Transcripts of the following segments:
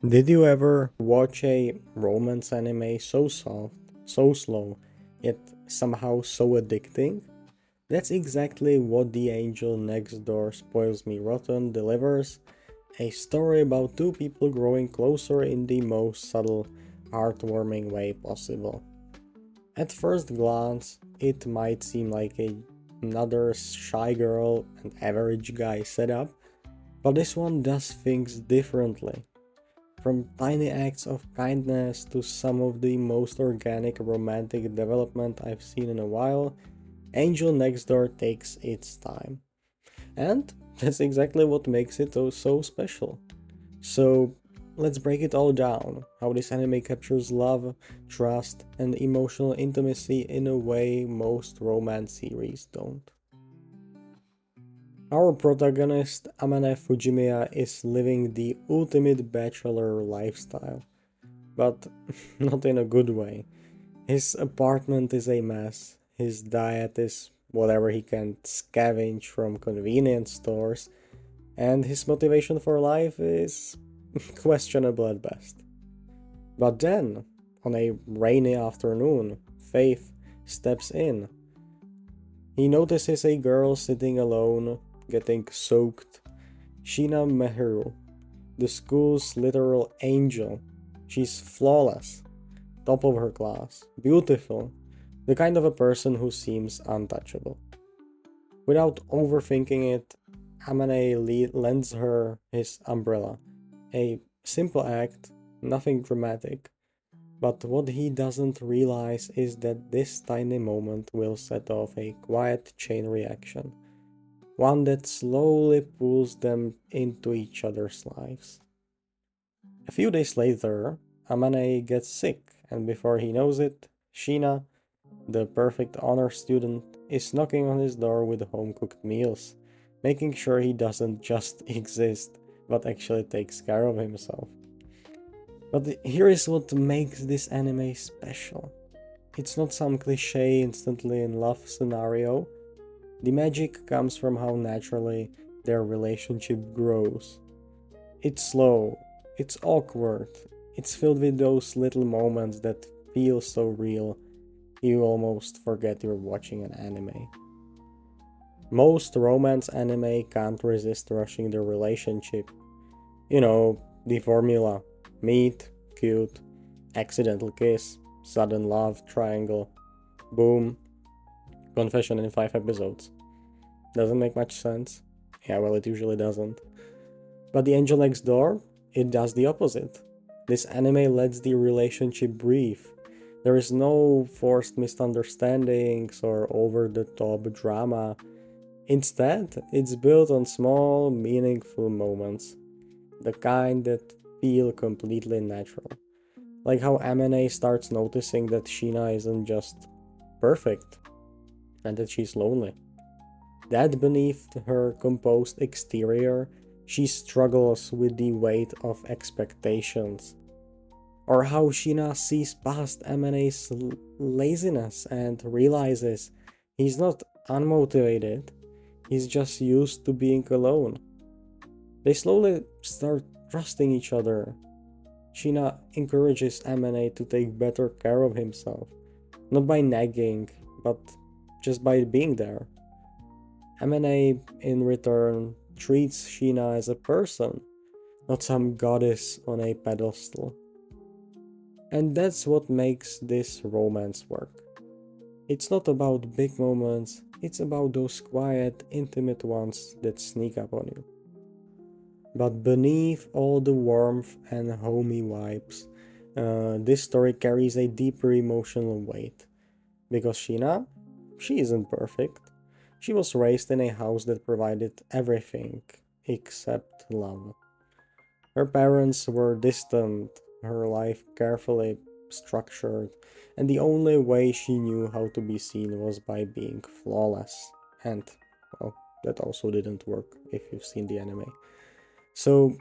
Did you ever watch a romance anime so soft, so slow, yet somehow so addicting? That's exactly what The Angel Next Door Spoils Me Rotten delivers, a story about two people growing closer in the most subtle, heartwarming way possible. At first glance, it might seem like another shy girl and average guy setup, but this one does things differently. From tiny acts of kindness to some of the most organic romantic development I've seen in a while, Angel Next Door takes its time. And that's exactly what makes it so special. So let's break it all down, how this anime captures love, trust, and emotional intimacy in a way most romance series don't. Our protagonist, Amane Fujimiya, is living the ultimate bachelor lifestyle, but not in a good way. His apartment is a mess, his diet is whatever he can scavenge from convenience stores, and his motivation for life is questionable at best. But then, on a rainy afternoon, Faith steps in. He notices a girl sitting alone, getting soaked. Shiina Mahiru, the school's literal angel. She's flawless, top of her class, beautiful, the kind of a person who seems untouchable. Without overthinking it, Amane lends her his umbrella. A simple act, nothing dramatic. But what he doesn't realize is that this tiny moment will set off a quiet chain reaction, one that slowly pulls them into each other's lives. A few days later, Amane gets sick, and before he knows it, Sheena, the perfect honor student, is knocking on his door with home cooked meals, making sure he doesn't just exist, but actually takes care of himself. But here is what makes this anime special. It's not some cliche instantly in love scenario. The magic comes from how naturally their relationship grows. It's slow, it's awkward, it's filled with those little moments that feel so real you almost forget you're watching an anime. Most romance anime can't resist rushing their relationship. You know, the formula: meet, cute, accidental kiss, sudden love triangle, boom, confession in 5 episodes. Doesn't make much sense. Yeah, well, it usually doesn't. But The Angel Next Door, it does the opposite. This anime lets the relationship breathe. There is no forced misunderstandings or over the top drama. Instead, it's built on small, meaningful moments, the kind that feel completely natural. Like how Amane starts noticing that Sheena isn't just perfect and that she's lonely. That beneath her composed exterior, she struggles with the weight of expectations. Or how Sheena sees past Amane's laziness and realizes he's not unmotivated, he's just used to being alone. They slowly start trusting each other. Sheena encourages Amane to take better care of himself, not by nagging, but just by being there. Amane, in return, treats Sheena as a person, not some goddess on a pedestal. And that's what makes this romance work. It's not about big moments, it's about those quiet, intimate ones that sneak up on you. But beneath all the warmth and homey vibes, this story carries a deeper emotional weight. Because Sheena, she isn't perfect. She was raised in a house that provided everything except love. Her parents were distant, her life carefully structured, and the only way she knew how to be seen was by being flawless. And, well, that also didn't work if you've seen the anime. So,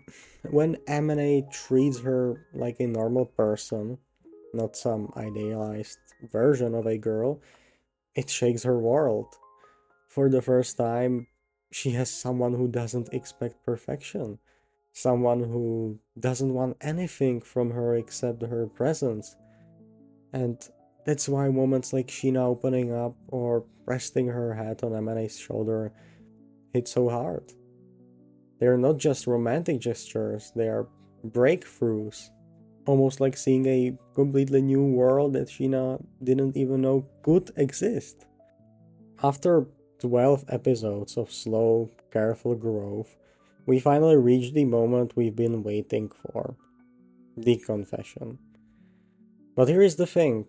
when Amane treats her like a normal person, not some idealized version of a girl, it shakes her world. For the first time, she has someone who doesn't expect perfection, someone who doesn't want anything from her except her presence. And that's why moments like Shiina opening up or resting her head on Amane's shoulder hit so hard. They're not just romantic gestures, they are breakthroughs. Almost like seeing a completely new world that Shiina didn't even know could exist. After 12 episodes of slow, careful growth, we finally reach the moment we've been waiting for, the confession. But here is the thing,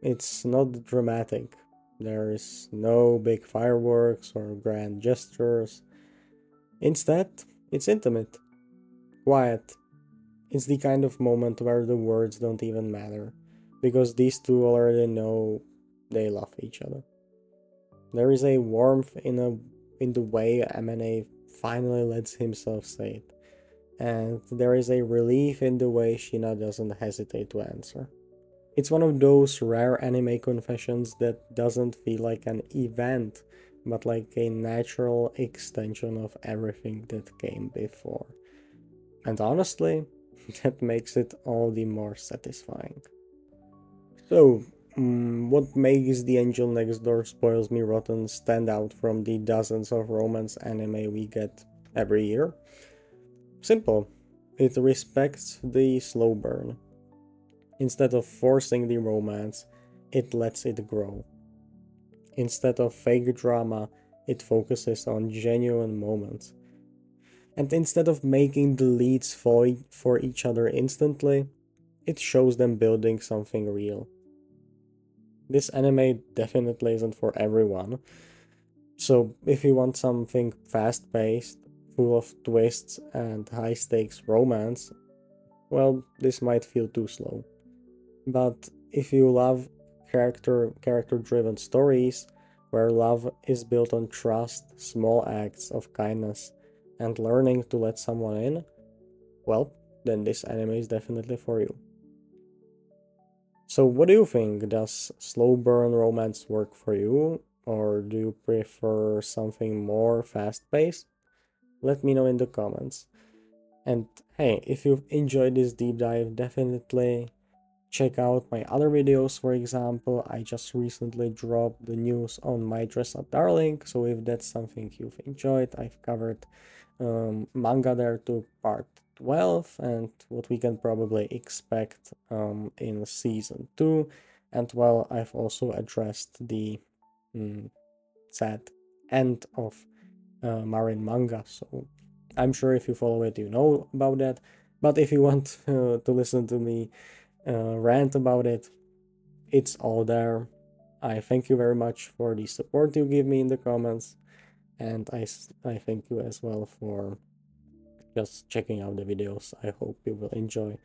it's not dramatic. There is no big fireworks or grand gestures. Instead, it's intimate, quiet. It's the kind of moment where the words don't even matter, because these two already know they love each other. There is a warmth in the way Amane finally lets himself say it, and there is a relief in the way Shiina doesn't hesitate to answer. It's one of those rare anime confessions that doesn't feel like an event, but like a natural extension of everything that came before. And honestly, that makes it all the more satisfying. So, what makes The Angel Next Door Spoils Me Rotten stand out from the dozens of romance anime we get every year? Simple. It respects the slow burn. Instead of forcing the romance, it lets it grow. Instead of fake drama, it focuses on genuine moments. And instead of making the leads fall for each other instantly, it shows them building something real. This anime definitely isn't for everyone, so if you want something fast paced, full of twists and high stakes romance, well, this might feel too slow. But if you love character driven stories where love is built on trust, small acts of kindness, and learning to let someone in, well, then this anime is definitely for you. So what do you think? Does slow burn romance work for you? Or do you prefer something more fast paced? Let me know in the comments. And hey, if you've enjoyed this deep dive, definitely check out my other videos. For example, I just recently dropped the news on My Dress Up Darling, so if that's something you've enjoyed, I've covered manga there to part 12 and what we can probably expect in season 2. And well, I've also addressed the sad end of Marin manga, so I'm sure if you follow it, you know about that. But if you want to listen to me rant about it, it's all there. I thank you very much for the support you give me in the comments, and I thank you as well for just checking out the videos. I hope you will enjoy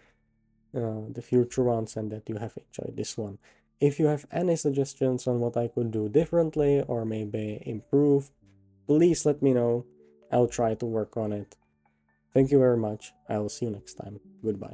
the future ones and that you have enjoyed this one. If you have any suggestions on what I could do differently or maybe improve, please let me know. I'll try to work on it. Thank you very much. I'll see you next time. Goodbye.